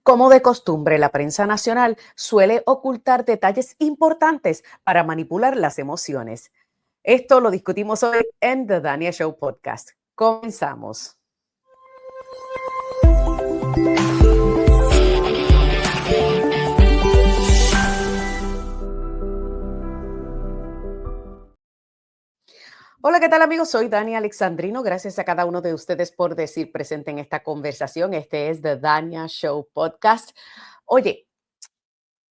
Como de costumbre, la prensa nacional suele ocultar detalles importantes para manipular las emociones. Esto lo discutimos hoy en The Dania Show Podcast. Comenzamos. Hola, ¿qué tal amigos? Soy Dani Alexandrino. Gracias a cada uno de ustedes por decir presente en esta conversación. Este es The Dania Show Podcast. Oye,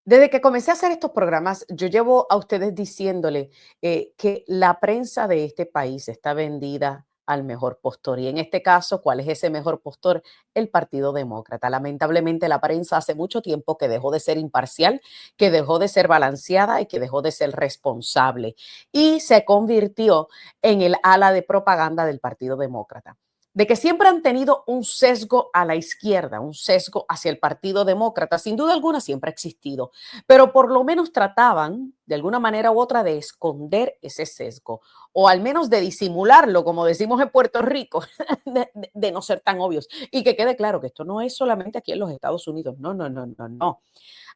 desde que comencé a hacer estos programas, yo llevo a ustedes diciéndole que la prensa de este país está vendida al mejor postor. Y en este caso, ¿cuál es ese mejor postor? El Partido Demócrata. Lamentablemente, la prensa hace mucho tiempo que dejó de ser imparcial, que dejó de ser balanceada y que dejó de ser responsable. Y se convirtió en el ala de propaganda del Partido Demócrata, de que siempre han tenido un sesgo a la izquierda, un sesgo hacia el Partido Demócrata, sin duda alguna siempre ha existido, pero por lo menos trataban de alguna manera u otra de esconder ese sesgo o al menos de disimularlo, como decimos en Puerto Rico, de no ser tan obvios. Y que quede claro que esto no es solamente aquí en los Estados Unidos, no, no, no, no, no.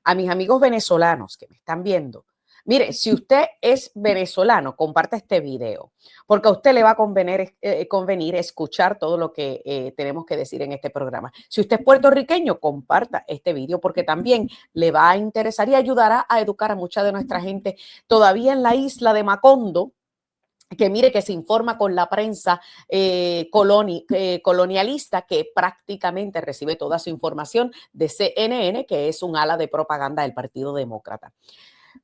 A mis amigos venezolanos que me están viendo, mire, si usted es venezolano, comparta este video, porque a usted le va a convenir escuchar todo lo que tenemos que decir en este programa. Si usted es puertorriqueño, comparta este video, porque también le va a interesar y ayudará a educar a mucha de nuestra gente todavía en la isla de Macondo, que mire que se informa con la prensa colonialista, que prácticamente recibe toda su información de CNN, que es un ala de propaganda del Partido Demócrata.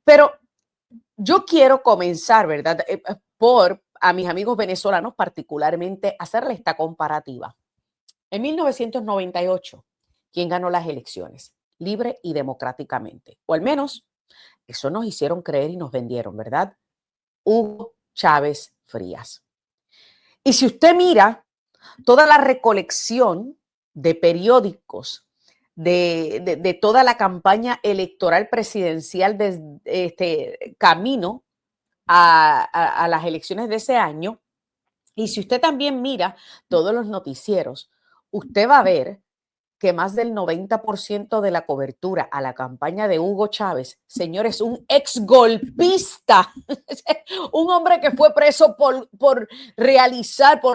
Pero yo quiero comenzar, ¿verdad? Por a mis amigos venezolanos particularmente hacerle esta comparativa. En 1998, ¿quién ganó las elecciones? Libre y democráticamente. O al menos eso nos hicieron creer y nos vendieron, ¿verdad? Hugo Chávez Frías. Y si usted mira toda la recolección de periódicos de toda la campaña electoral presidencial de camino a las elecciones de ese año, y si usted también mira todos los noticieros, usted va a ver que más del 90% de la cobertura a la campaña de Hugo Chávez, señores, un exgolpista, un hombre que fue preso por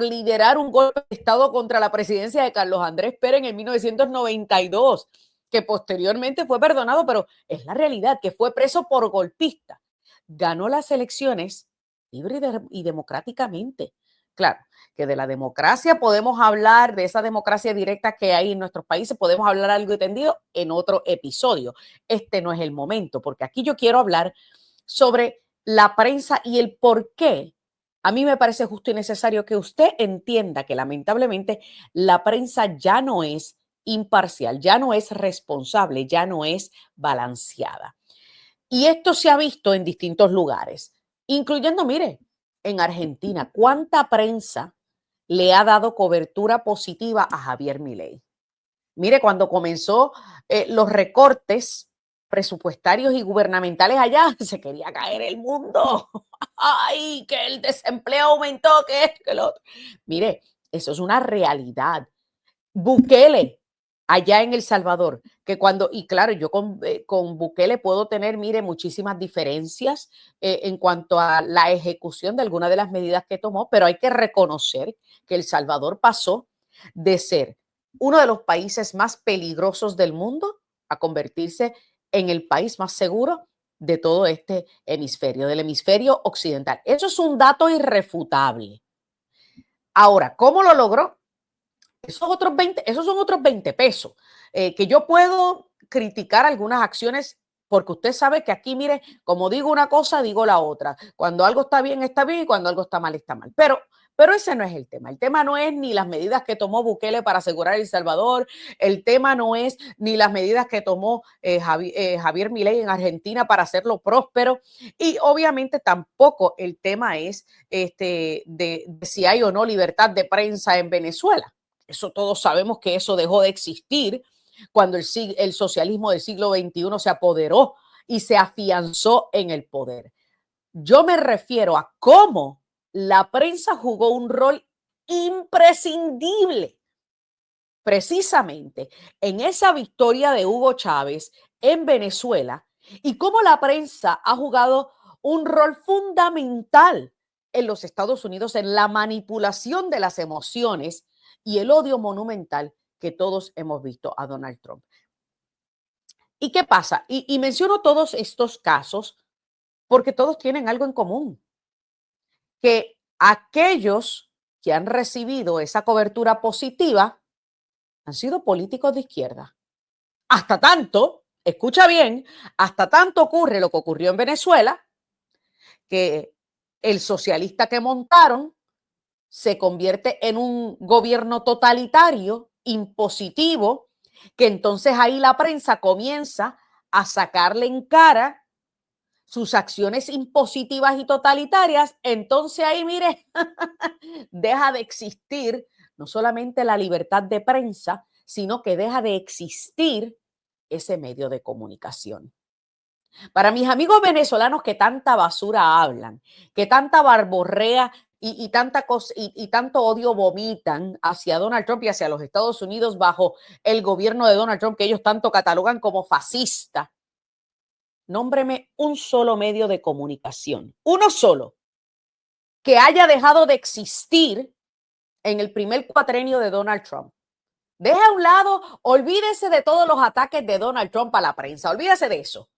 liderar un golpe de Estado contra la presidencia de Carlos Andrés Pérez en 1992, que posteriormente fue perdonado, pero es la realidad, que fue preso por golpista. Ganó las elecciones libre y democráticamente. Claro, que de la democracia podemos hablar, de esa democracia directa que hay en nuestros países, podemos hablar algo entendido en otro episodio. Este no es el momento, porque aquí yo quiero hablar sobre la prensa y el por qué. A mí me parece justo y necesario que usted entienda que lamentablemente la prensa ya no es imparcial, ya no es responsable, ya no es balanceada. Y esto se ha visto en distintos lugares, incluyendo, mire, en Argentina. ¿Cuánta prensa le ha dado cobertura positiva a Javier Milei? Mire, cuando comenzó los recortes presupuestarios y gubernamentales allá, se quería caer el mundo. Ay, que el desempleo aumentó, que esto, que lo otro. Mire, eso es una realidad. Bukele, allá en El Salvador, que cuando, y claro, yo con Bukele puedo tener, mire, muchísimas diferencias en cuanto a la ejecución de algunas de las medidas que tomó, pero hay que reconocer que El Salvador pasó de ser uno de los países más peligrosos del mundo a convertirse en el país más seguro de todo este hemisferio, del hemisferio occidental. Eso es un dato irrefutable. Ahora, ¿cómo lo logró? Esos son otros 20 pesos, que yo puedo criticar algunas acciones porque usted sabe que aquí, mire, como digo una cosa, digo la otra. Cuando algo está bien y cuando algo está mal, está mal. Pero ese no es el tema. El tema no es ni las medidas que tomó Bukele para asegurar El Salvador. El tema no es ni las medidas que tomó Javier Milei en Argentina para hacerlo próspero. Y obviamente tampoco el tema es de si hay o no libertad de prensa en Venezuela. Eso todos sabemos que eso dejó de existir cuando el socialismo del siglo XXI se apoderó y se afianzó en el poder. Yo me refiero a cómo la prensa jugó un rol imprescindible precisamente en esa victoria de Hugo Chávez en Venezuela y cómo la prensa ha jugado un rol fundamental en los Estados Unidos en la manipulación de las emociones y el odio monumental que todos hemos visto a Donald Trump. ¿Y qué pasa? Y menciono todos estos casos porque todos tienen algo en común, que aquellos que han recibido esa cobertura positiva han sido políticos de izquierda. Hasta tanto, escucha bien, hasta tanto ocurre lo que ocurrió en Venezuela, que el socialista que montaron se convierte en un gobierno totalitario, impositivo, que entonces ahí la prensa comienza a sacarle en cara sus acciones impositivas y totalitarias, entonces ahí, mire, deja de existir no solamente la libertad de prensa, sino que deja de existir ese medio de comunicación. Para mis amigos venezolanos que tanta basura hablan, que tanta barborrea tanta cosa, y tanto odio vomitan hacia Donald Trump y hacia los Estados Unidos bajo el gobierno de Donald Trump, que ellos tanto catalogan como fascista, nómbreme un solo medio de comunicación, uno solo, que haya dejado de existir en el primer cuatrenio de Donald Trump. Deje a un lado, olvídese de todos los ataques de Donald Trump a la prensa, olvídese de eso.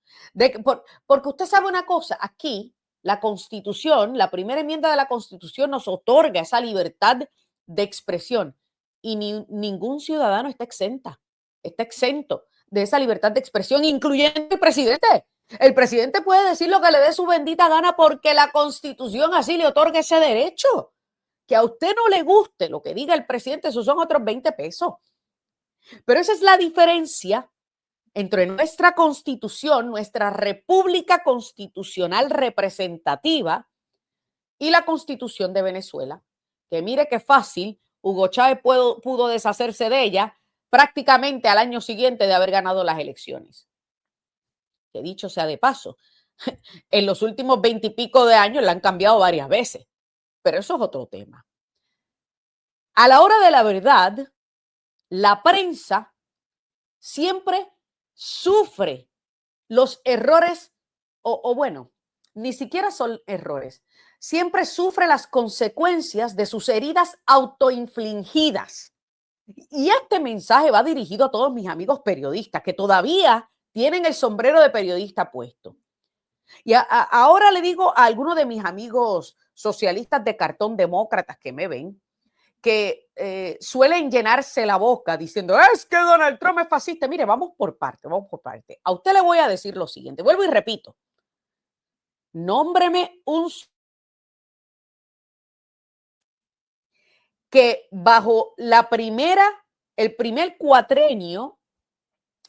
Porque usted sabe una cosa, aquí la Constitución, la primera enmienda de la Constitución nos otorga esa libertad de expresión y ningún ciudadano está exento de esa libertad de expresión, incluyendo el presidente. El presidente puede decir lo que le dé su bendita gana porque la Constitución así le otorga ese derecho. Que a usted no le guste lo que diga el presidente, esos son otros 20 pesos. Pero esa es la diferencia entre nuestra Constitución, nuestra República Constitucional Representativa y la Constitución de Venezuela, que mire qué fácil, Hugo Chávez pudo deshacerse de ella prácticamente al año siguiente de haber ganado las elecciones. Que dicho sea de paso, en los últimos 20 y pico de años la han cambiado varias veces, pero eso es otro tema. A la hora de la verdad, la prensa siempre sufre los errores, o bueno, ni siquiera son errores, siempre sufre las consecuencias de sus heridas autoinfligidas. Y este mensaje va dirigido a todos mis amigos periodistas que todavía tienen el sombrero de periodista puesto. Y ahora le digo a algunos de mis amigos socialistas de cartón, demócratas que me ven, que suelen llenarse la boca diciendo, es que Donald Trump es fascista. Mire, vamos por parte, vamos por parte. A usted le voy a decir lo siguiente, vuelvo y repito, nómbreme un que bajo el primer cuatrenio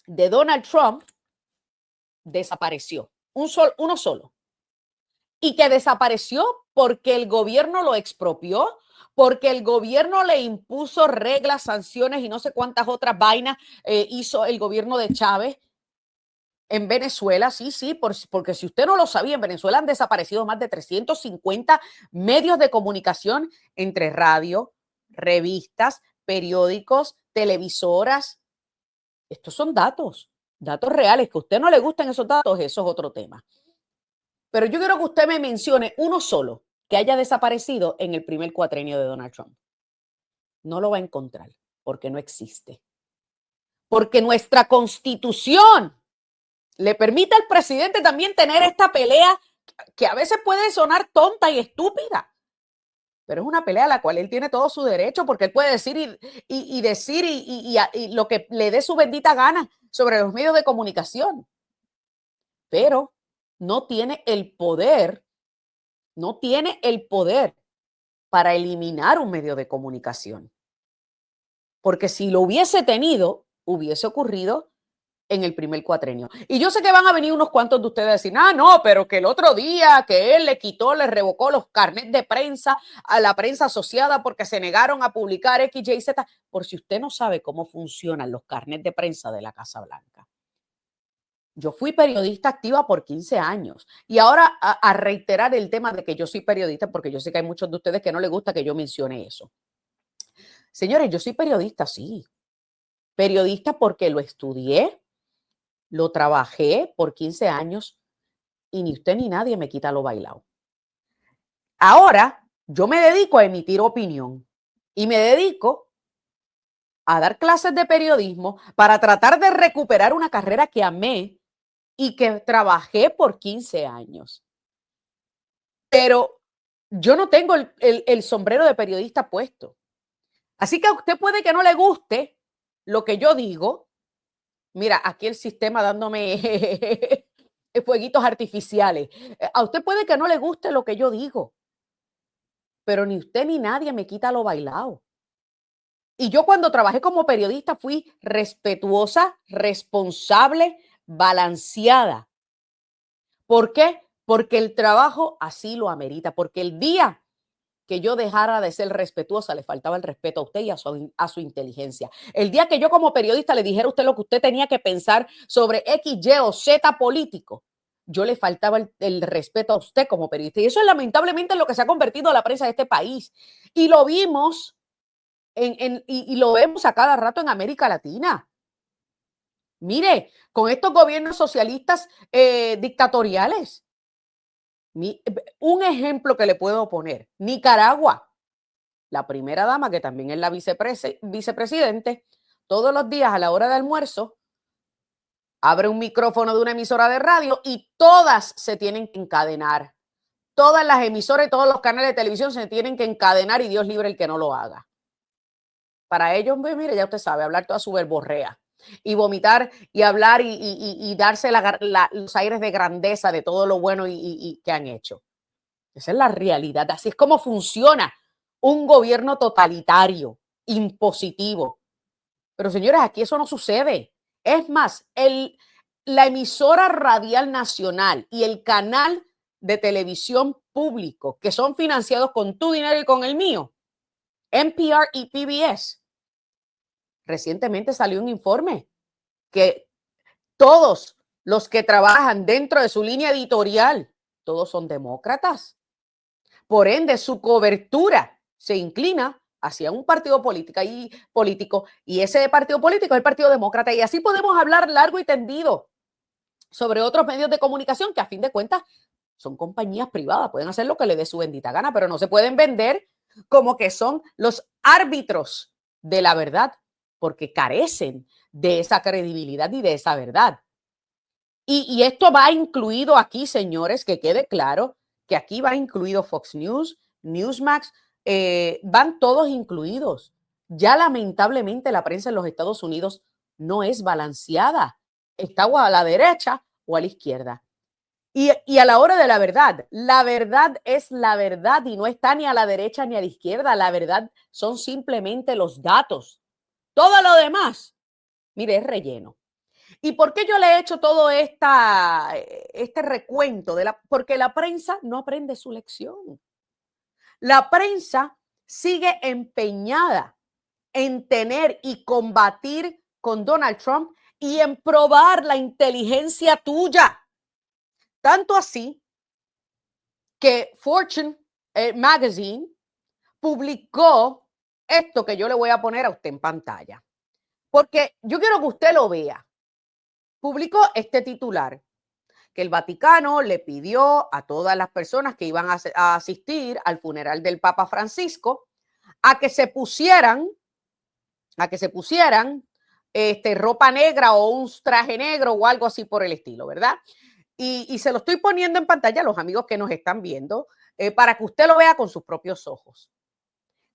de Donald Trump desapareció, uno solo, y que desapareció porque el gobierno lo expropió, porque el gobierno le impuso reglas, sanciones y no sé cuántas otras vainas hizo el gobierno de Chávez en Venezuela. Sí, porque si usted no lo sabía, en Venezuela han desaparecido más de 350 medios de comunicación entre radio, revistas, periódicos, televisoras. Estos son datos reales. Que a usted no le gusten esos datos, eso es otro tema. Pero yo quiero que usted me mencione uno solo que haya desaparecido en el primer cuatrenio de Donald Trump. No lo va a encontrar porque no existe. Porque nuestra Constitución le permite al presidente también tener esta pelea que a veces puede sonar tonta y estúpida, pero es una pelea a la cual él tiene todo su derecho porque él puede decir y decir y lo que le dé su bendita gana sobre los medios de comunicación, pero no tiene el poder para eliminar un medio de comunicación. Porque si lo hubiese tenido, hubiese ocurrido en el primer cuatrenio. Y yo sé que van a venir unos cuantos de ustedes a decir, no, pero que el otro día que él le revocó los carnets de prensa a la prensa asociada porque se negaron a publicar X, Y, Z. Por si usted no sabe cómo funcionan los carnets de prensa de la Casa Blanca. Yo fui periodista activa por 15 años y ahora a reiterar el tema de que yo soy periodista, porque yo sé que hay muchos de ustedes que no les gusta que yo mencione eso. Señores, yo soy periodista, sí, Periodista porque lo estudié, lo trabajé por 15 años y ni usted ni nadie me quita lo bailado. Ahora yo me dedico a emitir opinión y me dedico a dar clases de periodismo para tratar de recuperar una carrera que amé y que trabajé por 15 años. Pero yo no tengo el sombrero de periodista puesto. Así que a usted puede que no le guste lo que yo digo. Mira, aquí el sistema dándome fueguitos artificiales. A usted puede que no le guste lo que yo digo, pero ni usted ni nadie me quita lo bailado. Y yo cuando trabajé como periodista fui respetuosa, responsable, balanceada. ¿Por qué? Porque el trabajo así lo amerita, porque el día que yo dejara de ser respetuosa, le faltaba el respeto a usted y a su inteligencia. El día que yo como periodista le dijera a usted lo que usted tenía que pensar sobre X, Y o Z político, yo le faltaba el respeto a usted como periodista. Y eso es lamentablemente en lo que se ha convertido la prensa de este país. Y lo vimos y lo vemos a cada rato en América Latina. Mire, con estos gobiernos socialistas dictatoriales. Un ejemplo que le puedo poner, Nicaragua. La primera dama, que también es la vicepresidente, todos los días a la hora de almuerzo, abre un micrófono de una emisora de radio y todas se tienen que encadenar. Todas las emisoras y todos los canales de televisión se tienen que encadenar y Dios libre el que no lo haga. Para ellos, pues, mire, ya usted sabe, hablar toda su verborrea y vomitar y hablar y darse los aires de grandeza de todo lo bueno y que han hecho. Esa es la realidad. Así es como funciona un gobierno totalitario, impositivo. Pero señores, aquí eso no sucede. Es más, la emisora radial nacional y el canal de televisión público, que son financiados con tu dinero y con el mío, NPR y PBS, recientemente salió un informe que todos los que trabajan dentro de su línea editorial, todos son demócratas. Por ende, su cobertura se inclina hacia un partido político y ese partido político es el Partido Demócrata. Y así podemos hablar largo y tendido sobre otros medios de comunicación que a fin de cuentas son compañías privadas, pueden hacer lo que les dé su bendita gana, pero no se pueden vender como que son los árbitros de la verdad, porque carecen de esa credibilidad y de esa verdad. Y esto va incluido aquí, señores, que quede claro que aquí va incluido Fox News, Newsmax, van todos incluidos. Ya lamentablemente la prensa en los Estados Unidos no es balanceada. Está o a la derecha o a la izquierda. Y a la hora de la verdad es la verdad y no está ni a la derecha ni a la izquierda. La verdad son simplemente los datos. Todo lo demás, mire, es relleno. ¿Y por qué yo le he hecho todo este recuento? Porque la prensa no aprende su lección. La prensa sigue empeñada en tener y combatir con Donald Trump y en probar la inteligencia tuya. Tanto así que Fortune Magazine publicó esto que yo le voy a poner a usted en pantalla. Porque yo quiero que usted lo vea. Publicó este titular, que el Vaticano le pidió a todas las personas que iban a asistir al funeral del Papa Francisco a que se pusieran, ropa negra o un traje negro o algo así por el estilo, ¿verdad? Y se lo estoy poniendo en pantalla a los amigos que nos están viendo para que usted lo vea con sus propios ojos.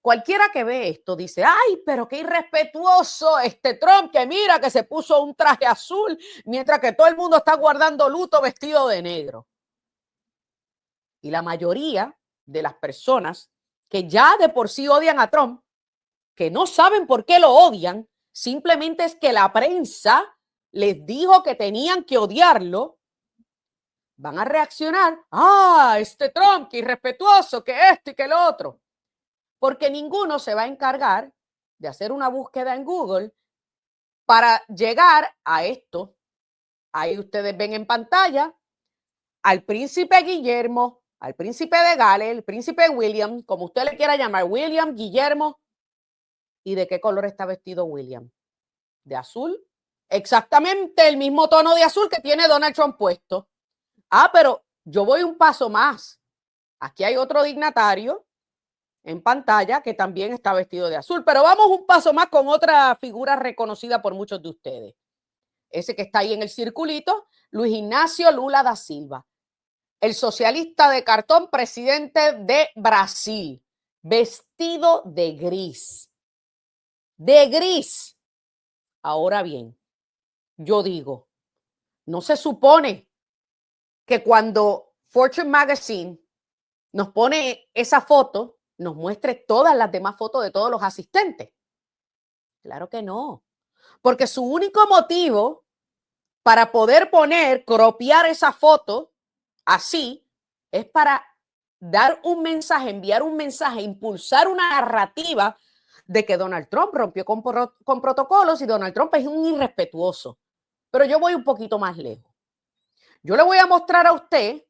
Cualquiera que ve esto dice, ay, pero qué irrespetuoso este Trump, que mira que se puso un traje azul mientras que todo el mundo está guardando luto vestido de negro. Y la mayoría de las personas que ya de por sí odian a Trump, que no saben por qué lo odian, simplemente es que la prensa les dijo que tenían que odiarlo, van a reaccionar, este Trump, que irrespetuoso, que esto y que lo otro. Porque ninguno se va a encargar de hacer una búsqueda en Google para llegar a esto. Ahí ustedes ven en pantalla al príncipe Guillermo, al príncipe de Gales, el príncipe William, como usted le quiera llamar, William, Guillermo. ¿Y de qué color está vestido William? de azul, exactamente el mismo tono de azul que tiene Donald Trump puesto. Ah, pero yo voy un paso más. Aquí hay otro dignatario en pantalla que también está vestido de azul, pero vamos un paso más con otra figura reconocida por muchos de ustedes. Ese que está ahí en el circulito, Luis Ignacio Lula da Silva, el socialista de cartón, presidente de Brasil, vestido de gris. De gris. Ahora bien, yo digo, no se supone que cuando Fortune Magazine nos pone esa foto, nos muestre todas las demás fotos de todos los asistentes. Claro que no, porque su único motivo para poder cropiar esa foto así, es para dar un mensaje, enviar un mensaje, impulsar una narrativa de que Donald Trump rompió con protocolos y Donald Trump es un irrespetuoso. Pero yo voy un poquito más lejos. Yo le voy a mostrar a usted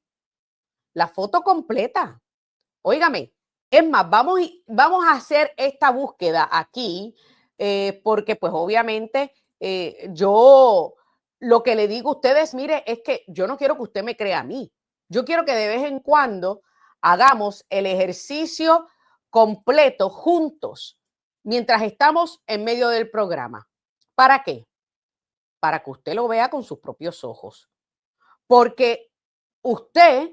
la foto completa. Óigame, es más, vamos a hacer esta búsqueda aquí, porque pues obviamente yo lo que le digo a ustedes, mire, es que yo no quiero que usted me crea a mí. Yo quiero que de vez en cuando hagamos el ejercicio completo juntos mientras estamos en medio del programa. ¿Para qué? Para que usted lo vea con sus propios ojos. Porque usted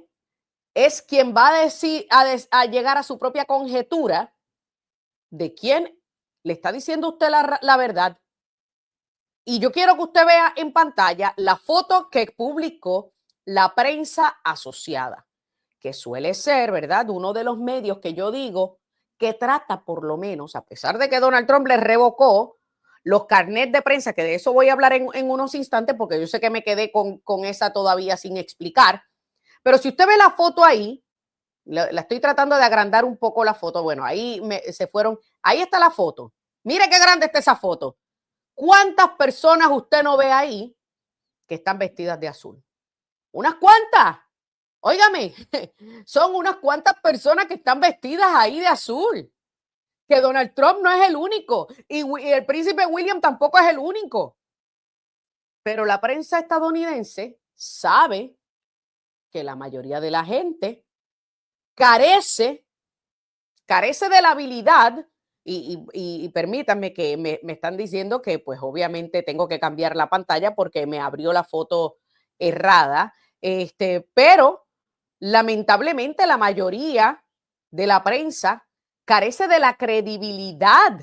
es quien va a decir, a llegar a su propia conjetura de quién le está diciendo usted la verdad. Y yo quiero que usted vea en pantalla la foto que publicó la prensa asociada, que suele ser, ¿verdad?, uno de los medios que yo digo que trata por lo menos, a pesar de que Donald Trump le revocó los carnets de prensa, que de eso voy a hablar en unos instantes porque yo sé que me quedé con esa todavía sin explicar. Pero si usted ve la foto ahí, la estoy tratando de agrandar un poco la foto. Bueno, ahí se fueron. Ahí está la foto. Mire qué grande está esa foto. ¿Cuántas personas usted no ve ahí que están vestidas de azul? Unas cuantas. Óigame, son unas cuantas personas que están vestidas ahí de azul. Que Donald Trump no es el único. Y el príncipe William tampoco es el único. Pero la prensa estadounidense sabe que la mayoría de la gente carece de la habilidad y permítanme que me están diciendo que pues obviamente tengo que cambiar la pantalla porque me abrió la foto errada, pero lamentablemente la mayoría de la prensa carece de la credibilidad,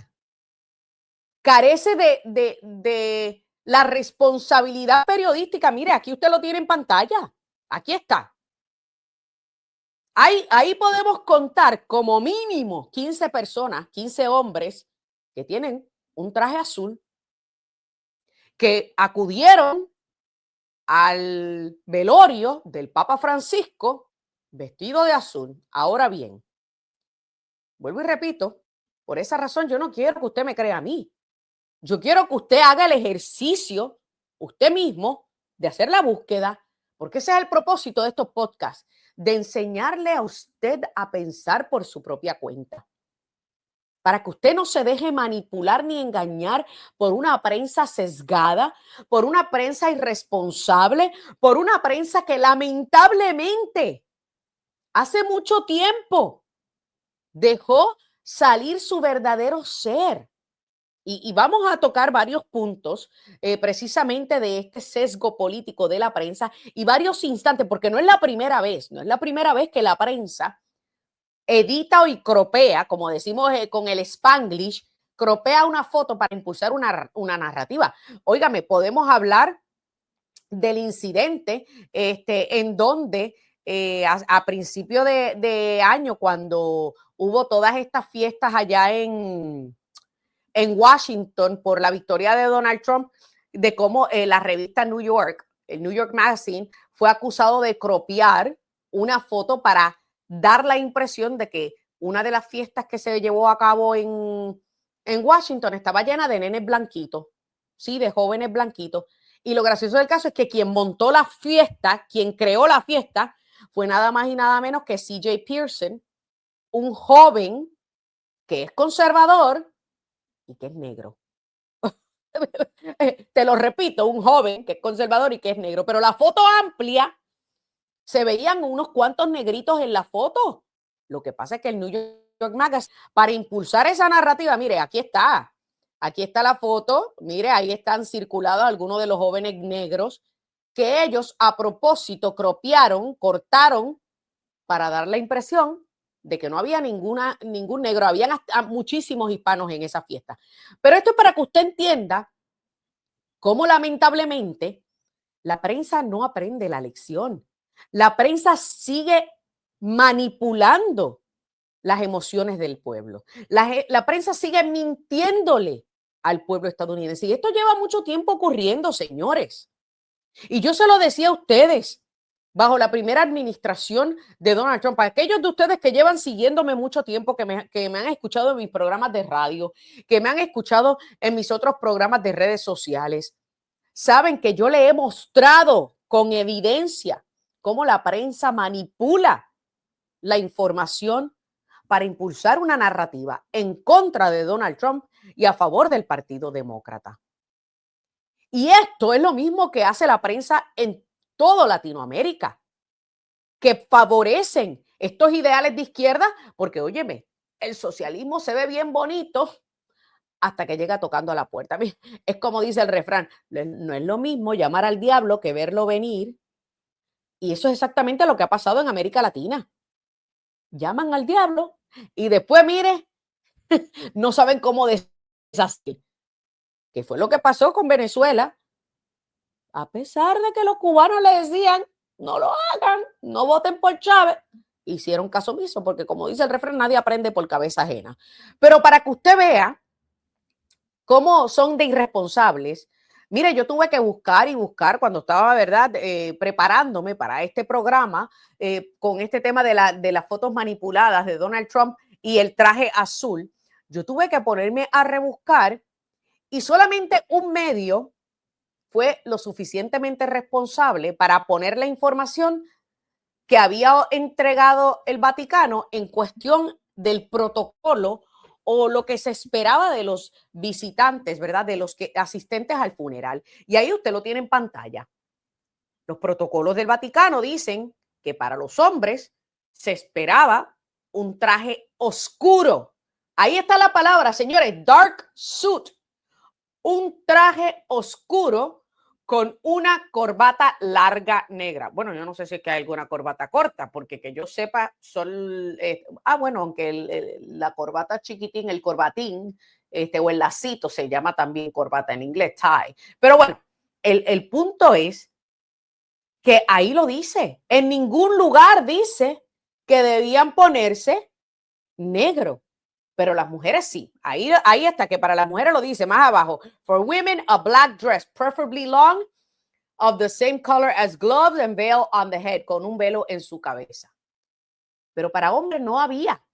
carece de la responsabilidad periodística. Mire, aquí usted lo tiene en pantalla, aquí está. Ahí podemos contar como mínimo 15 personas, 15 hombres que tienen un traje azul, que acudieron al velorio del Papa Francisco vestido de azul. Ahora bien, vuelvo y repito, por esa razón yo no quiero que usted me crea a mí. Yo quiero que usted haga el ejercicio usted mismo de hacer la búsqueda, porque ese es el propósito de estos podcasts, de enseñarle a usted a pensar por su propia cuenta, para que usted no se deje manipular ni engañar por una prensa sesgada, por una prensa irresponsable, por una prensa que lamentablemente hace mucho tiempo dejó salir su verdadero ser. Y vamos a tocar varios puntos precisamente de este sesgo político de la prensa y varios instantes, porque no es la primera vez, no es la primera vez que la prensa edita y cropea, como decimos con el Spanglish, cropea una foto para impulsar una narrativa. Óigame, podemos hablar del incidente en donde a principio de año, cuando hubo todas estas fiestas allá en Washington por la victoria de Donald Trump, de cómo la revista New York, el New York Magazine, fue acusado de copiar una foto para dar la impresión de que una de las fiestas que se llevó a cabo en Washington estaba llena de nenes blanquitos, sí, de jóvenes blanquitos. Y lo gracioso del caso es que quien montó la fiesta, quien creó la fiesta, fue nada más y nada menos que CJ Pearson, un joven que es conservador y que es negro. Te lo repito, un joven que es conservador y que es negro, pero la foto amplia se veían unos cuantos negritos en la foto. Lo que pasa es que el New York Magazine, para impulsar esa narrativa, mire, aquí está la foto, mire, ahí están circulados algunos de los jóvenes negros que ellos a propósito cropearon, cortaron para dar la impresión de que no había ningún negro, habían hasta muchísimos hispanos en esa fiesta. Pero esto es para que usted entienda cómo lamentablemente la prensa no aprende la lección. La prensa sigue manipulando las emociones del pueblo. La prensa sigue mintiéndole al pueblo estadounidense. Y esto lleva mucho tiempo ocurriendo, señores. Y yo se lo decía a ustedes, bajo la primera administración de Donald Trump, para aquellos de ustedes que llevan siguiéndome mucho tiempo, que me han escuchado en mis programas de radio, que me han escuchado en mis otros programas de redes sociales, saben que yo le he mostrado con evidencia cómo la prensa manipula la información para impulsar una narrativa en contra de Donald Trump y a favor del Partido Demócrata. Y esto es lo mismo que hace la prensa en toda Latinoamérica, que favorecen estos ideales de izquierda, porque óyeme, el socialismo se ve bien bonito hasta que llega tocando a la puerta. Es como dice el refrán, no es lo mismo llamar al diablo que verlo venir. Y eso es exactamente lo que ha pasado en América Latina. Llaman al diablo y después, mire, no saben cómo deshacer. ¿Qué fue lo que pasó con Venezuela? A pesar de que los cubanos le decían, no lo hagan, no voten por Chávez, hicieron caso omiso, porque como dice el refrán, nadie aprende por cabeza ajena. Pero para que usted vea cómo son de irresponsables, mire, yo tuve que buscar y buscar cuando estaba, ¿verdad?, preparándome para este programa con este tema de las fotos manipuladas de Donald Trump y el traje azul. Yo tuve que ponerme a rebuscar y solamente un medio fue lo suficientemente responsable para poner la información que había entregado el Vaticano en cuestión del protocolo o lo que se esperaba de los visitantes, ¿verdad? De los asistentes al funeral. Y ahí usted lo tiene en pantalla. Los protocolos del Vaticano dicen que para los hombres se esperaba un traje oscuro. Ahí está la palabra, señores, dark suit. Un traje oscuro con una corbata larga negra. Bueno, yo no sé si es que hay alguna corbata corta, porque que yo sepa, son, bueno, aunque la corbata chiquitín, el corbatín, o el lacito se llama también corbata en inglés, tie. Pero bueno, el punto es que ahí lo dice. En ningún lugar dice que debían ponerse negro. Pero las mujeres sí. Ahí está, que para las mujeres lo dice más abajo. For women, a black dress, preferably long, of the same color as gloves and veil on the head, con un velo en su cabeza. Pero para hombres no había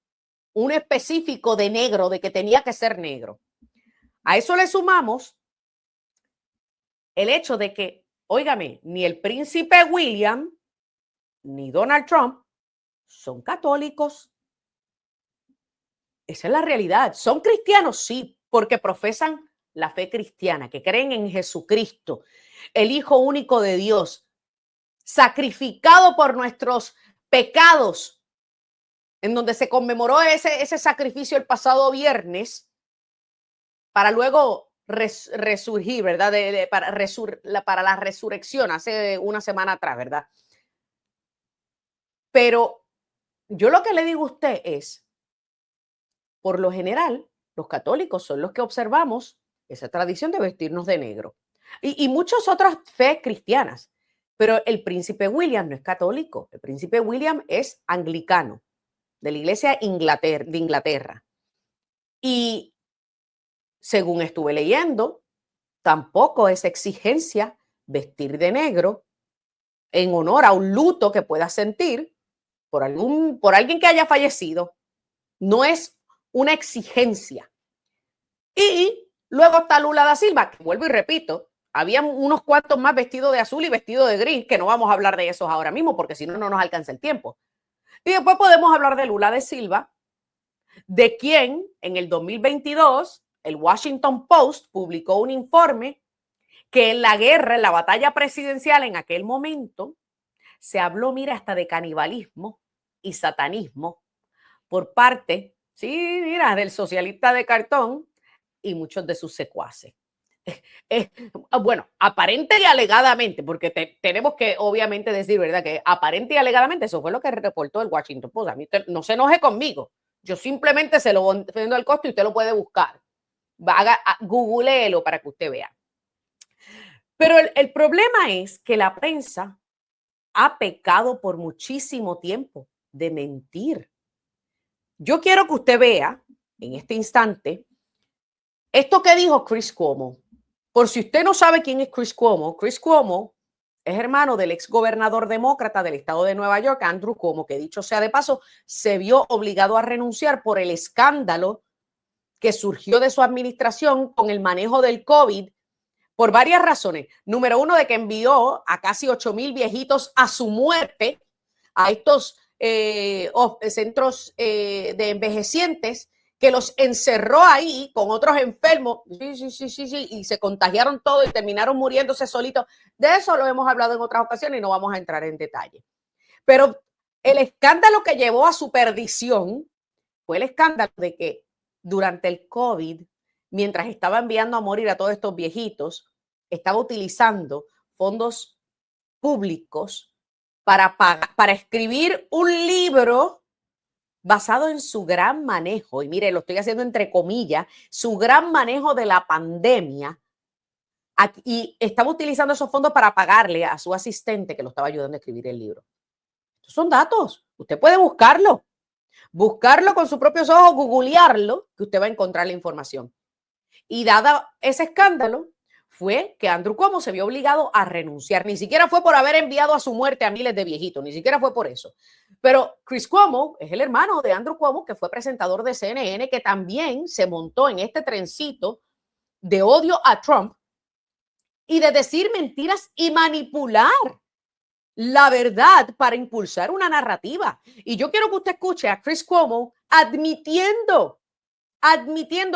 un específico de negro, de que tenía que ser negro. A eso le sumamos el hecho de que, óigame, ni el príncipe William ni Donald Trump son católicos. Esa es la realidad. Son cristianos, sí, porque profesan la fe cristiana, que creen en Jesucristo, el Hijo único de Dios, sacrificado por nuestros pecados, en donde se conmemoró ese sacrificio el pasado viernes, para luego resurgir, ¿verdad? Para la resurrección, hace una semana atrás, ¿verdad? Pero yo lo que le digo a usted es, por lo general, los católicos son los que observamos esa tradición de vestirnos de negro. Y muchas otras fe cristianas. Pero el príncipe William no es católico. El príncipe William es anglicano, de la iglesia de Inglaterra. Y según estuve leyendo, tampoco es exigencia vestir de negro en honor a un luto que pueda sentir por alguien que haya fallecido. No es una exigencia. Y luego está Lula da Silva, que vuelvo y repito, había unos cuantos más vestidos de azul y vestidos de gris, que no vamos a hablar de esos ahora mismo, porque si no, no nos alcanza el tiempo. Y después podemos hablar de Lula da Silva, de quien en el 2022 el Washington Post publicó un informe que en la guerra, en la batalla presidencial en aquel momento, se habló, mira, hasta de canibalismo y satanismo por parte, sí, mira, del socialista de cartón y muchos de sus secuaces. Bueno, aparente y alegadamente, porque tenemos que obviamente decir, ¿verdad? Que aparente y alegadamente eso fue lo que reportó el Washington Post. A mí no se enoje conmigo. Yo simplemente se lo vendo al costo y usted lo puede buscar. Googleelo para que usted vea. Pero el problema es que la prensa ha pecado por muchísimo tiempo de mentir. Yo quiero que usted vea en este instante esto que dijo Chris Cuomo. Por si usted no sabe quién es Chris Cuomo es hermano del ex gobernador demócrata del estado de Nueva York, Andrew Cuomo, que dicho sea de paso, se vio obligado a renunciar por el escándalo que surgió de su administración con el manejo del COVID por varias razones. Número uno, de que envió a casi 8,000 viejitos a su muerte a estos centros de envejecientes, que los encerró ahí con otros enfermos, sí, y se contagiaron todo y terminaron muriéndose solitos. De eso lo hemos hablado en otras ocasiones y no vamos a entrar en detalle. Pero el escándalo que llevó a su perdición fue el escándalo de que durante el COVID, mientras estaba enviando a morir a todos estos viejitos, estaba utilizando fondos públicos para escribir un libro basado en su gran manejo, y mire, lo estoy haciendo entre comillas, su gran manejo de la pandemia, y estaba utilizando esos fondos para pagarle a su asistente que lo estaba ayudando a escribir el libro. Estos son datos, usted puede buscarlo con sus propios ojos, googlearlo, que usted va a encontrar la información. Y dado ese escándalo, fue que Andrew Cuomo se vio obligado a renunciar. Ni siquiera fue por haber enviado a su muerte a miles de viejitos, ni siquiera fue por eso. Pero Chris Cuomo es el hermano de Andrew Cuomo, que fue presentador de CNN, que también se montó en este trencito de odio a Trump y de decir mentiras y manipular la verdad para impulsar una narrativa. Y yo quiero que usted escuche a Chris Cuomo admitiendo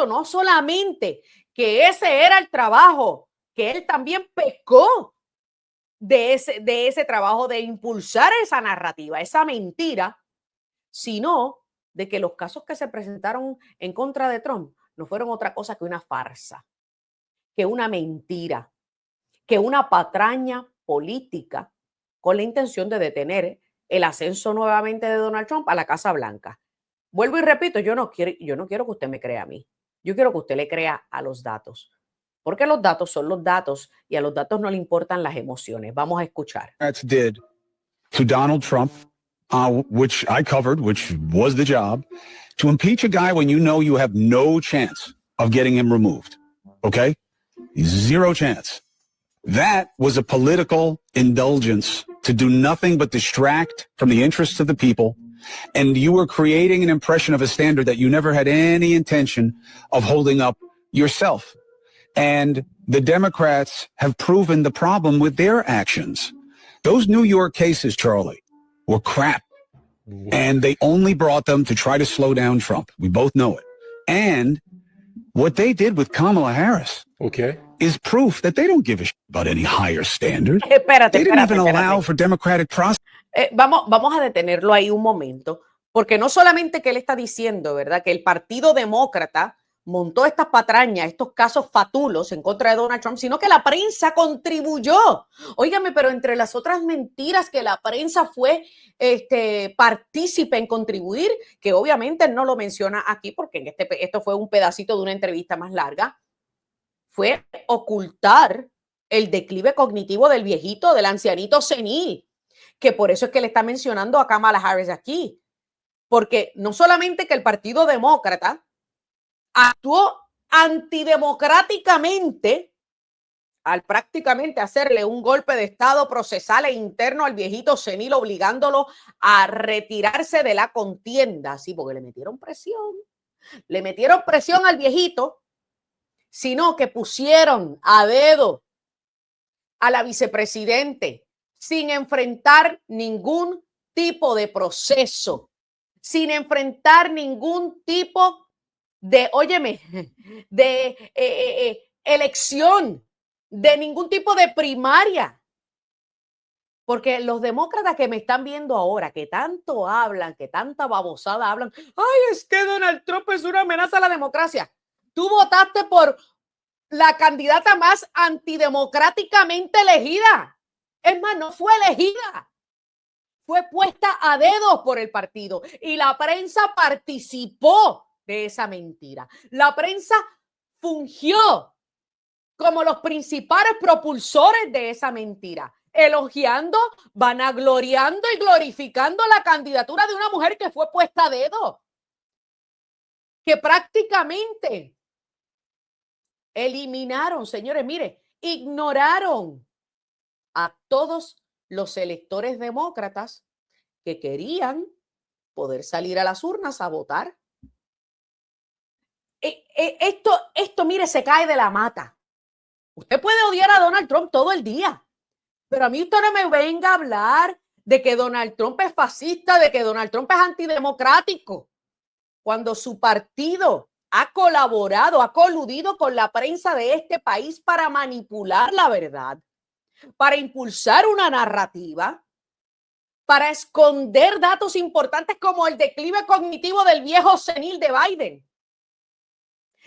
no solamente que ese era el trabajo, que él también pecó de ese trabajo de impulsar esa narrativa, esa mentira, sino de que los casos que se presentaron en contra de Trump no fueron otra cosa que una farsa, que una mentira, que una patraña política con la intención de detener el ascenso nuevamente de Donald Trump a la Casa Blanca. Vuelvo y repito, yo no quiero que usted me crea a mí. Yo quiero que usted le crea a los datos, porque los datos son los datos y a los datos no le importan las emociones. Vamos a escuchar. Did to Donald Trump, which I covered, which was the job, to impeach a guy when you know you have no chance of getting him removed. Okay? Zero chance. That was a political indulgence to do nothing but distract from the interests of the people. And you were creating an impression of a standard that you never had any intention of holding up yourself. And the Democrats have proven the problem with their actions. Those New York cases, Charlie, were crap. And they only brought them to try to slow down Trump. We both know it. And what they did with Kamala Harris is proof that they don't give a shit about any higher standard. They didn't even allow for democratic process. Vamos a detenerlo ahí un momento, porque no solamente que él está diciendo, ¿verdad?, que el Partido Demócrata montó estas patrañas, estos casos fatulos en contra de Donald Trump, sino que la prensa contribuyó. Óigame, pero entre las otras mentiras que la prensa fue partícipe en contribuir, que obviamente no lo menciona aquí porque esto fue un pedacito de una entrevista más larga, fue ocultar el declive cognitivo del viejito, del ancianito senil, que por eso es que le está mencionando a Kamala Harris aquí, porque no solamente que el Partido Demócrata actuó antidemocráticamente al prácticamente hacerle un golpe de estado procesal e interno al viejito senil, obligándolo a retirarse de la contienda, sí, porque le metieron presión al viejito, sino que pusieron a dedo a la vicepresidente sin enfrentar ningún tipo de proceso, sin enfrentar ningún tipo óyeme, de elección, de ningún tipo de primaria. Porque los demócratas que me están viendo ahora, que tanto hablan, que tanta babosada hablan, ay, es que Donald Trump es una amenaza a la democracia. Tú votaste por la candidata más antidemocráticamente elegida. Es más, no fue elegida. Fue puesta a dedos por el partido y la prensa participó de esa mentira. La prensa fungió como los principales propulsores de esa mentira, elogiando, vanagloriando y glorificando la candidatura de una mujer que fue puesta a dedo, que prácticamente eliminaron, señores, mire, ignoraron a todos los electores demócratas que querían poder salir a las urnas a votar. Esto, mire, se cae de la mata. Usted puede odiar a Donald Trump todo el día, pero a mí usted no me venga a hablar de que Donald Trump es fascista, de que Donald Trump es antidemocrático, cuando su partido ha colaborado, ha coludido con la prensa de este país para manipular la verdad, para impulsar una narrativa, para esconder datos importantes como el declive cognitivo del viejo senil de Biden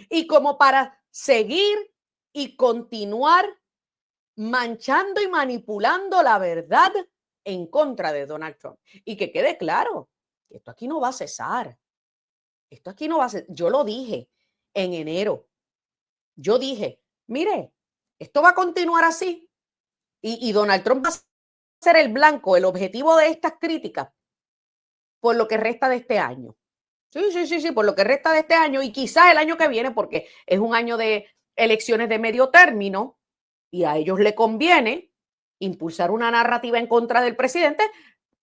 y como para seguir y continuar manchando y manipulando la verdad en contra de Donald Trump. Y que quede claro, esto aquí no va a cesar. Esto aquí no va a cesar. Yo lo dije en enero. Yo dije, mire, esto va a continuar así. Y Donald Trump va a ser el blanco, el objetivo de estas críticas por lo que resta de este año. Sí, por lo que resta de este año y quizás el año que viene, porque es un año de elecciones de medio término y a ellos le conviene impulsar una narrativa en contra del presidente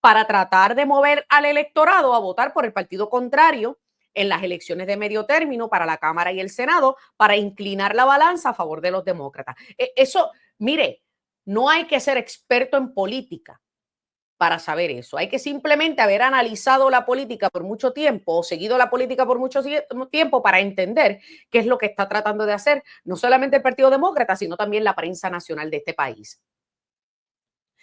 para tratar de mover al electorado a votar por el partido contrario en las elecciones de medio término para la Cámara y el Senado, para inclinar la balanza a favor de los demócratas. Eso, mire, no hay que ser experto en política para saber eso. Hay que simplemente haber analizado la política por mucho tiempo o seguido la política por mucho tiempo para entender qué es lo que está tratando de hacer no solamente el Partido Demócrata, sino también la prensa nacional de este país.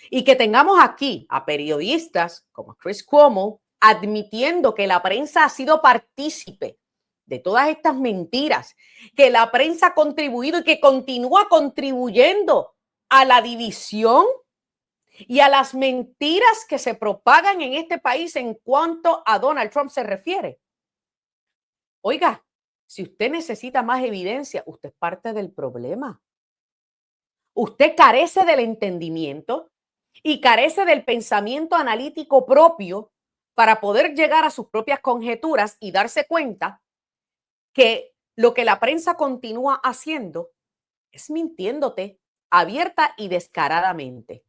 Y que tengamos aquí a periodistas como Chris Cuomo admitiendo que la prensa ha sido partícipe de todas estas mentiras, que la prensa ha contribuido y que continúa contribuyendo a la división y a las mentiras que se propagan en este país en cuanto a Donald Trump se refiere. Oiga, si usted necesita más evidencia, usted es parte del problema. Usted carece del entendimiento y carece del pensamiento analítico propio para poder llegar a sus propias conjeturas y darse cuenta que lo que la prensa continúa haciendo es mintiéndote abierta y descaradamente.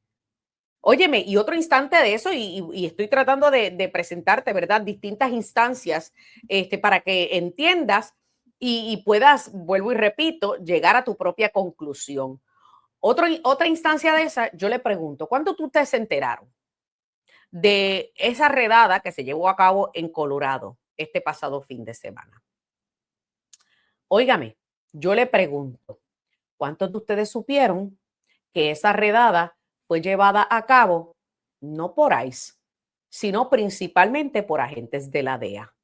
Óyeme, y otro instante de eso, y estoy tratando de presentarte, ¿verdad? Distintas instancias para que entiendas y puedas, vuelvo y repito, llegar a tu propia conclusión. Otra instancia de esa, yo le pregunto, ¿cuándo ustedes se enteraron de esa redada que se llevó a cabo en Colorado este pasado fin de semana? Óigame, yo le pregunto, ¿cuántos de ustedes supieron que esa redada fue llevada a cabo no por ICE, sino principalmente por agentes de la DEA?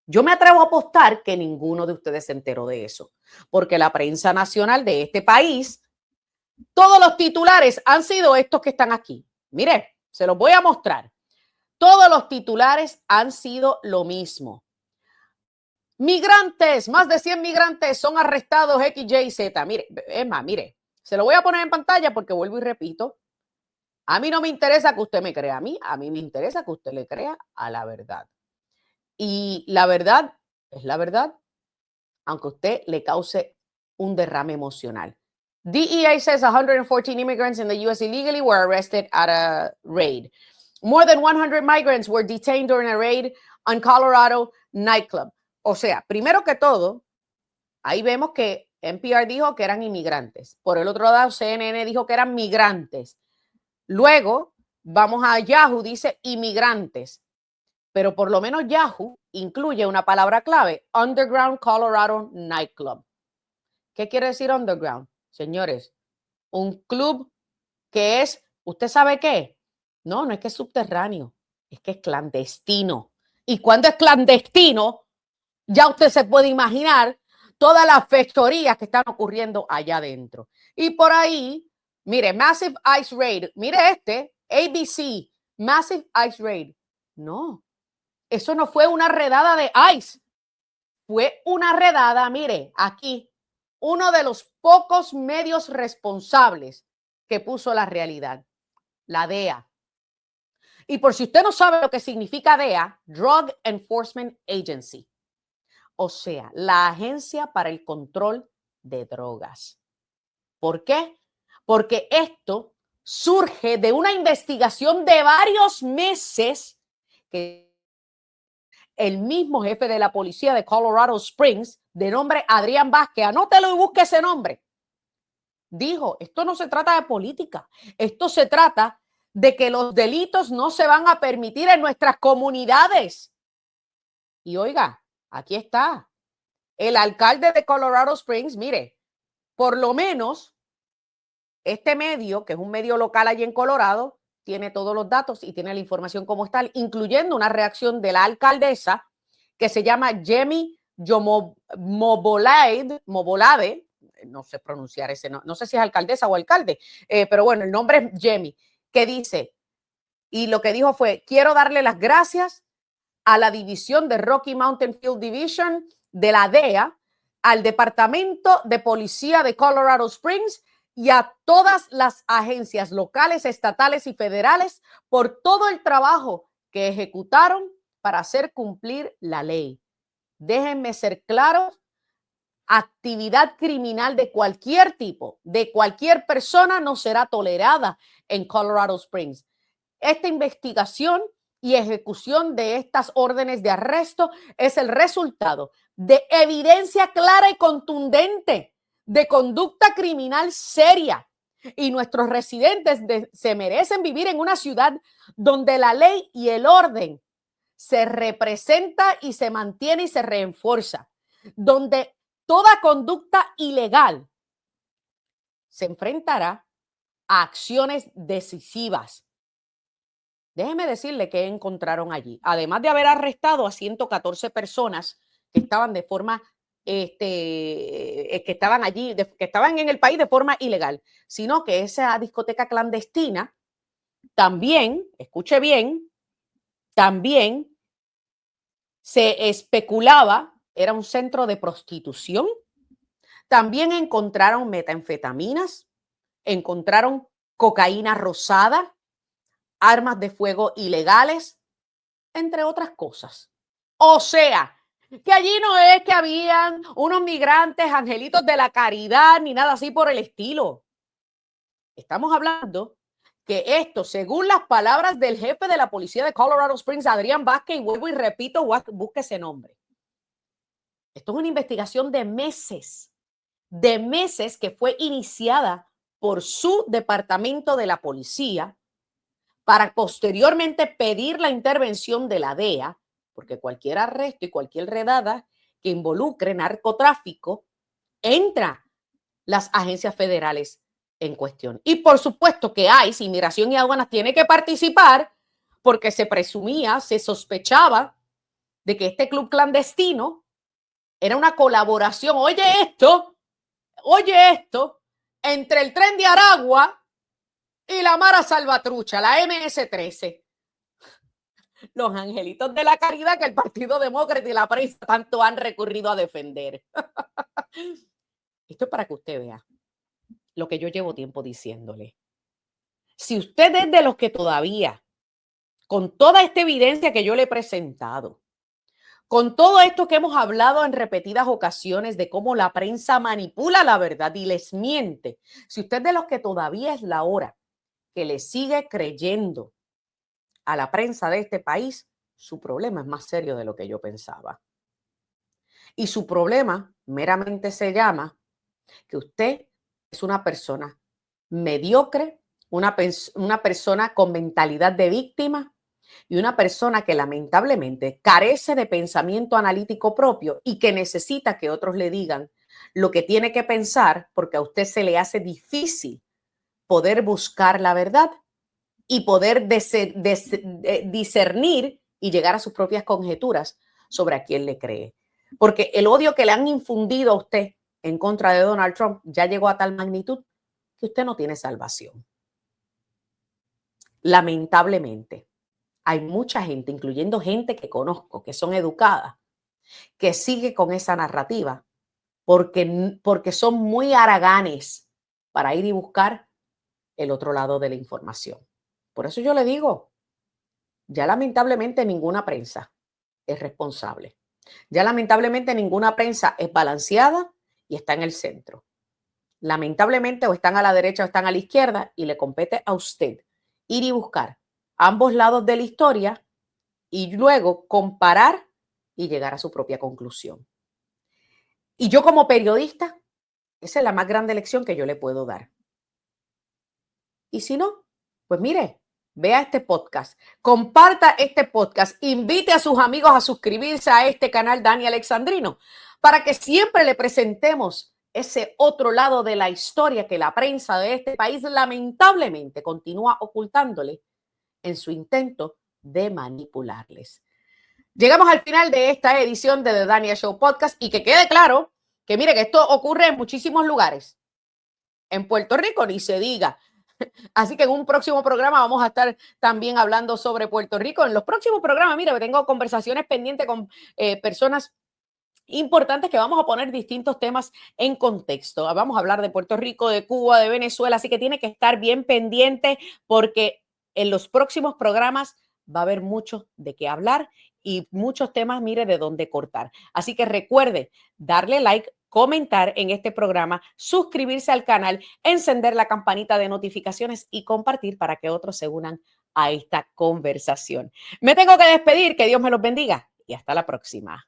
Yo me atrevo a apostar que ninguno de ustedes se enteró de eso, porque la prensa nacional de este país, todos los titulares han sido estos que están aquí. Mire, se los voy a mostrar. Todos los titulares han sido lo mismo. Migrantes, más de 100 migrantes son arrestados X, Y, Z. Mire, es más, mire, se lo voy a poner en pantalla porque vuelvo y repito, a mí no me interesa que usted me crea a mí me interesa que usted le crea a la verdad. Y la verdad es la verdad, aunque a usted le cause un derrame emocional. DEA says 114 immigrants in the U.S. illegally were arrested at a raid. More than 100 migrants were detained during a raid on Colorado nightclub. O sea, primero que todo, ahí vemos que NPR dijo que eran inmigrantes. Por el otro lado, CNN dijo que eran migrantes. Luego, vamos a Yahoo, dice inmigrantes. pero por lo menos Yahoo incluye una palabra clave, Underground Colorado Nightclub. ¿Qué quiere decir underground? Señores, un club que es, ¿usted sabe qué? No es que es subterráneo, es que es clandestino. Y cuando es clandestino, ya usted se puede imaginar todas las fechorías que están ocurriendo allá adentro. Y por ahí, mire, Massive Ice Raid, mire ABC, Massive Ice Raid. No, eso no fue una redada de ICE, fue una redada, mire, aquí, uno de los pocos medios responsables que puso la realidad, la DEA. Y por si usted no sabe lo que significa DEA, Drug Enforcement Agency, o sea, la Agencia para el Control de Drogas. ¿Por qué? Porque esto surge de una investigación de varios meses que el mismo jefe de la policía de Colorado Springs, de nombre Adrián Vázquez, anótelo y busque ese nombre, dijo, esto no se trata de política, esto se trata de que los delitos no se van a permitir en nuestras comunidades. Y oiga, aquí está, el alcalde de Colorado Springs, mire, por lo menos este medio, que es un medio local allí en Colorado, tiene todos los datos y tiene la información como tal, incluyendo una reacción de la alcaldesa que se llama Jemi Mobolade, no sé pronunciar ese, no sé si es alcaldesa o alcalde, pero bueno, el nombre es Jemi, que dice, y lo que dijo fue, quiero darle las gracias a la división de Rocky Mountain Field Division de la DEA, al Departamento de Policía de Colorado Springs y a todas las agencias locales, estatales y federales por todo el trabajo que ejecutaron para hacer cumplir la ley. Déjenme ser claros, actividad criminal de cualquier tipo, de cualquier persona, no será tolerada en Colorado Springs. Esta investigación y ejecución de estas órdenes de arresto es el resultado de evidencia clara y contundente de conducta criminal seria. Y nuestros residentes se merecen vivir en una ciudad donde la ley y el orden se representa y se mantiene y se refuerza, donde toda conducta ilegal se enfrentará a acciones decisivas. Déjeme decirle que encontraron allí, además de haber arrestado a 114 personas que estaban de forma, que estaban allí, que estaban en el país de forma ilegal, sino que esa discoteca clandestina también, escuche bien, también se especulaba, era un centro de prostitución. También encontraron metanfetaminas, encontraron cocaína rosada, armas de fuego ilegales, entre otras cosas. O sea, que allí no es que habían unos migrantes, angelitos de la caridad, ni nada así por el estilo. Estamos hablando que esto, según las palabras del jefe de la policía de Colorado Springs, Adrián Vázquez, y vuelvo y repito, busque ese nombre. Esto es una investigación de meses que fue iniciada por su departamento de la policía para posteriormente pedir la intervención de la DEA, porque cualquier arresto y cualquier redada que involucre narcotráfico entra las agencias federales en cuestión. Y por supuesto que ICE, Inmigración y Aduanas, tiene que participar porque se presumía, se sospechaba de que este club clandestino era una colaboración, oye esto, entre el Tren de Aragua y la Mara Salvatrucha, la MS-13. Los angelitos de la caridad que el Partido Demócrata y la prensa tanto han recurrido a defender. Esto es para que usted vea lo que yo llevo tiempo diciéndole. Si usted es de los que todavía, con toda esta evidencia que yo le he presentado, con todo esto que hemos hablado en repetidas ocasiones de cómo la prensa manipula la verdad y les miente, si usted es de los que todavía es la hora que le sigue creyendo a la prensa de este país, su problema es más serio de lo que yo pensaba. Y su problema meramente se llama que usted es una persona mediocre, una persona con mentalidad de víctima Y una persona que lamentablemente carece de pensamiento analítico propio y que necesita que otros le digan lo que tiene que pensar porque a usted se le hace difícil poder buscar la verdad y poder discernir y llegar a sus propias conjeturas sobre a quién le cree. Porque el odio que le han infundido a usted en contra de Donald Trump ya llegó a tal magnitud que usted no tiene salvación. Lamentablemente, hay mucha gente, incluyendo gente que conozco, que son educadas, que sigue con esa narrativa porque son muy haraganes para ir y buscar el otro lado de la información. Por eso yo le digo, ya lamentablemente ninguna prensa es responsable. Ya lamentablemente ninguna prensa es balanceada y está en el centro. Lamentablemente o están a la derecha o están a la izquierda y le compete a usted ir y buscar ambos lados de la historia y luego comparar y llegar a su propia conclusión. Y yo como periodista, esa es la más grande lección que yo le puedo dar. Y si no, pues mire, vea este podcast, comparta este podcast, invite a sus amigos a suscribirse a este canal Dani Alexandrino para que siempre le presentemos ese otro lado de la historia que la prensa de este país lamentablemente continúa ocultándole en su intento de manipularles. Llegamos al final de esta edición de The Dania Show Podcast y que quede claro que mire que esto ocurre en muchísimos lugares. En Puerto Rico ni se diga. Así que en un próximo programa vamos a estar también hablando sobre Puerto Rico. En los próximos programas, mire, tengo conversaciones pendientes con personas importantes que vamos a poner distintos temas en contexto. Vamos a hablar de Puerto Rico, de Cuba, de Venezuela, así que tiene que estar bien pendiente porque en los próximos programas va a haber mucho de qué hablar y muchos temas, mire, de dónde cortar. Así que recuerde darle like, comentar en este programa, suscribirse al canal, encender la campanita de notificaciones y compartir para que otros se unan a esta conversación. Me tengo que despedir, que Dios me los bendiga y hasta la próxima.